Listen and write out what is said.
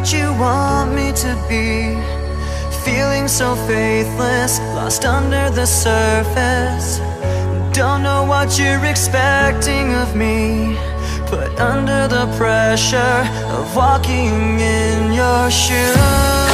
what you want me to be. Feeling so faithless, lost under the surface. Don't know what you're expecting of me, put under the pressure of walking in your shoes.